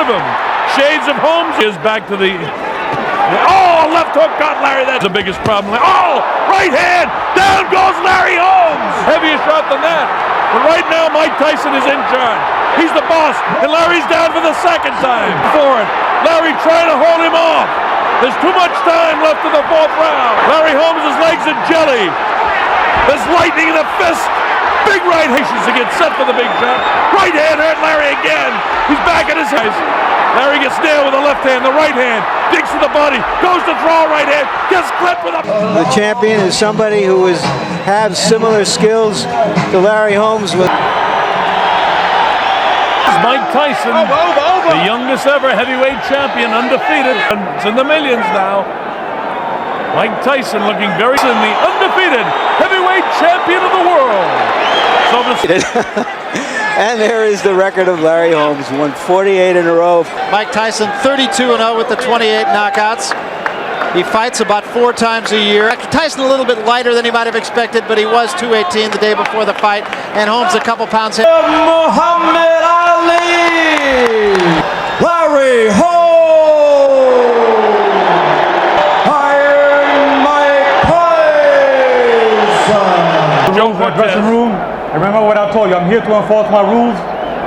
give him. Shades of Holmes is back to the... Oh, left hook got Larry. That's the biggest problem. Oh, right hand. Down goes Larry Holmes. Heavier shot than that. But right now, Mike Tyson is in charge. He's the boss, and Larry's down for the second time. For it. Larry trying to hold him off. There's too much time left in the fourth round. Larry Holmes' legs are jelly. There's lightning in the fist. Big right hand to get set for the big jump. Right hand hurt Larry again. He's back at his head. Larry gets nailed with the left hand, the right hand, digs to the body, goes to draw right hand, gets clipped with a... The champion is somebody who has similar skills to Larry Holmes. Mike Tyson, the youngest ever heavyweight champion, undefeated. It's in the millions now. Mike Tyson looking very in the undefeated heavyweight champion of the world. So and there is the record of Larry Holmes, won 48 in a row. Mike Tyson 32-0 with the 28 knockouts. He fights about 4 times a year. Tyson a little bit lighter than he might have expected, but he was 218 the day before the fight, and Holmes a couple pounds heavier. Muhammad Ali, Larry Holmes, Iron Mike Tyson. Joe for dressing room. Remember what I told you, I'm here to enforce my rules.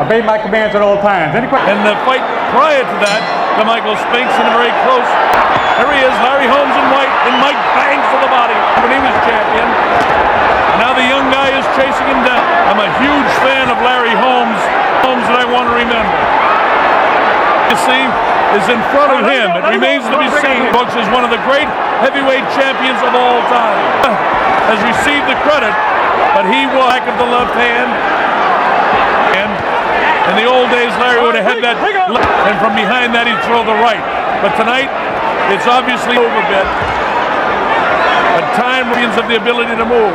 Obey my commands at all times. And the fight prior to that, the Michael Spinks in a very close. Here he is, Larry Holmes in white, and Mike bangs to the body when he was champion. And now the young guy is chasing him down. I'm a huge fan of Larry Holmes that I want to remember. You see, is in front of him. It remains to be seen. Books is one of the great heavyweight champions of all time. Has received the credit, but he will back of the left hand. And in the old days, Larry would have had that, and from behind that he'd throw the right. But tonight, it's obviously over a bit. But time means of the ability to move.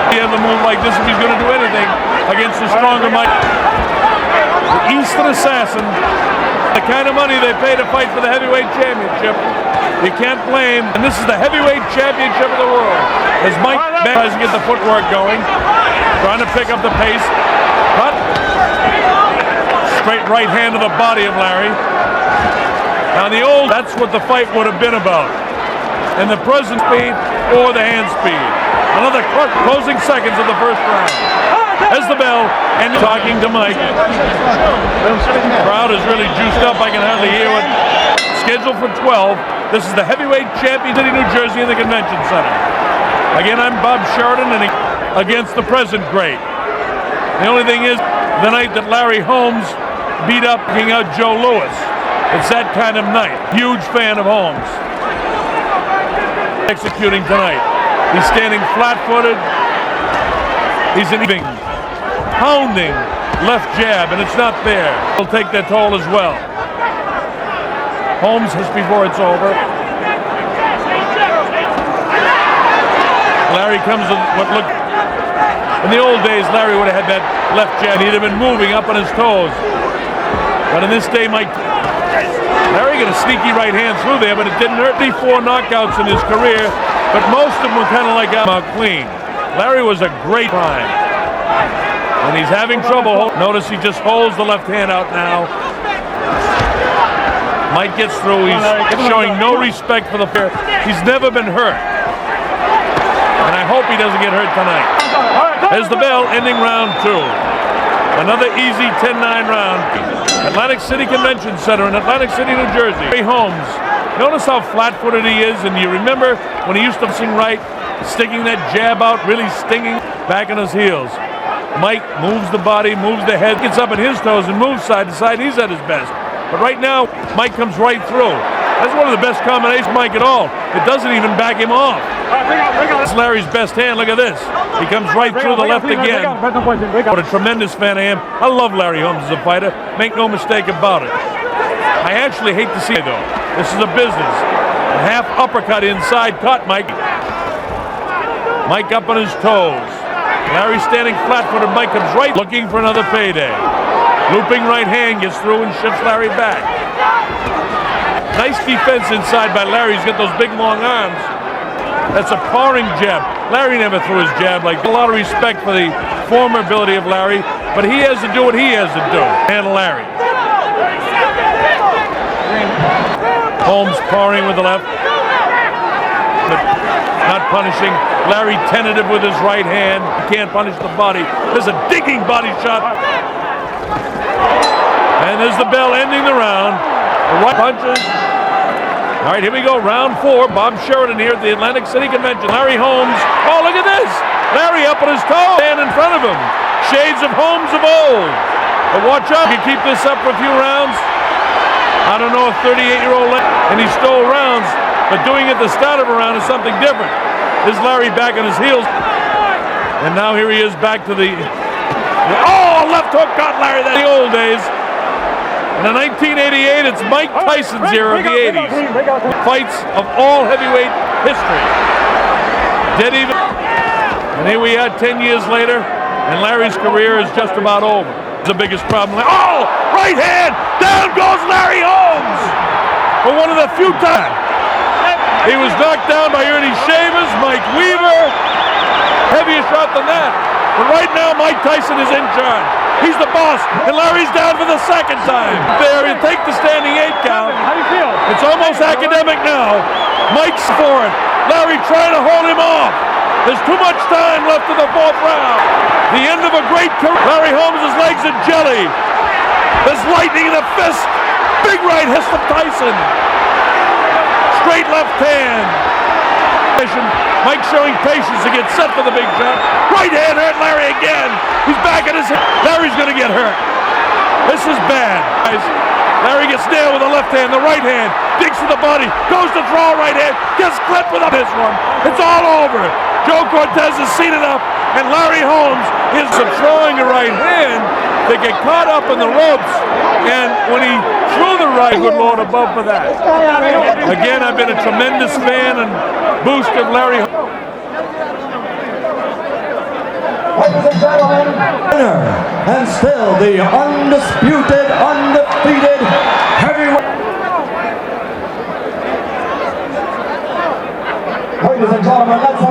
He has to move like this if he's going to do anything against the stronger Mike. The Eastern Assassin, the kind of money they pay to fight for the heavyweight championship, you can't blame. And this is the heavyweight championship of the world. As Mike tries to get the footwork going, trying to pick up the pace. Cut. Straight right hand to the body of Larry. Now the old, that's what the fight would have been about. And the present speed or the hand speed. Another closing seconds of the first round. As the bell, and talking to Mike. The crowd is really juiced up. I can hardly hear it. Scheduled for 12. This is the heavyweight champion in New Jersey in the Convention Center. Again, I'm Bob Sheridan, and against the present great. The only thing is, the night that Larry Holmes beat up King out Joe Louis. It's that kind of night. Huge fan of Holmes. Executing tonight. He's standing flat-footed. He's pounding left jab, and it's not there. He'll take that toll as well. Holmes hits before it's over. Larry comes with what looked... In the old days, Larry would have had that left jab. He'd have been moving up on his toes. But in this day, Larry got a sneaky right hand through there, but it didn't hurt. 4 knockouts in his career, but most of them were kind of like out clean. Larry was a great prime. And he's having trouble. Notice he just holds the left hand out now. Mike gets through. He's showing no respect for the player. He's never been hurt. And I hope he doesn't get hurt tonight. There's the bell, ending round 2. Another easy 10-9 round. Atlantic City Convention Center in Atlantic City, New Jersey. Larry Holmes. Notice how flat-footed he is, and you remember when he used to sing right, sticking that jab out, really stinging back on his heels. Mike moves the body, moves the head, gets up at his toes and moves side to side. He's at his best. But right now, Mike comes right through. That's one of the best combinations Mike at all. It doesn't even back him off. That's Larry's best hand. Look at this. He comes right through the left again. What a tremendous fan I am. I love Larry Holmes as a fighter. Make no mistake about it. I actually hate to see it, though. This is a business. A half uppercut inside caught Mike. Mike up on his toes. Larry standing flat-footed. Mike comes right, looking for another payday. Looping right hand gets through and shifts Larry back. Nice defense inside by Larry. He's got those big, long arms. That's a powering jab. Larry never threw his jab like. A lot of respect for the former ability of Larry, but he has to do what he has to do. And Larry. Holmes parring with the left, but not punishing. Larry tentative with his right hand. Can't punish the body. There's a digging body shot. And there's the bell ending the round. The right punches. All right, here we go. Round 4. Bob Sheridan here at the Atlantic City Convention. Larry Holmes. Oh, look at this. Larry up on his toe. Stand in front of him. Shades of Holmes of old. But watch out. You keep this up for a few rounds. I don't know if 38-year-old and he stole rounds, but doing it at the start of a round is something different. This is Larry back on his heels. And now here he is back to the... Oh, left hook got Larry that in the old days. And in 1988, it's Mike Tyson's era of the 80s. Fights of all heavyweight history. Dead even. And here we are 10 years later, and Larry's career is just about over. The biggest problem. Oh, right hand! Down goes Larry Holmes! For one of the few times. He was knocked down by Ernie Shavers, Mike Weaver. Heavier shot than that. But right now, Mike Tyson is in charge. He's the boss, and Larry's down for the second time. There, you take the standing 8 count. How do you feel? It's almost academic now. Mike's for it. Larry trying to hold him off. There's too much time left in the 4th round. The end of a great career. Larry Holmes' legs are jelly. There's lightning in the fist. Big right hits from Tyson. Straight left hand. Mike showing patience to get set for the big shot. Right hand hurt Larry again. He's back at his head. Larry's going to get hurt. This is bad, guys. Larry gets nailed with the left hand, the right hand, digs to the body, goes to throw right hand, gets clipped with this one. It's all over. Joe Cortez has seen it up, and Larry Holmes is throwing the right hand. They get caught up in the ropes, and when he threw the right, good Lord above for that. Again, I've been a tremendous fan and boost of Larry Holmes. Ladies and gentlemen, winner, and still the undisputed, undefeated heavyweight. Ladies and gentlemen, let's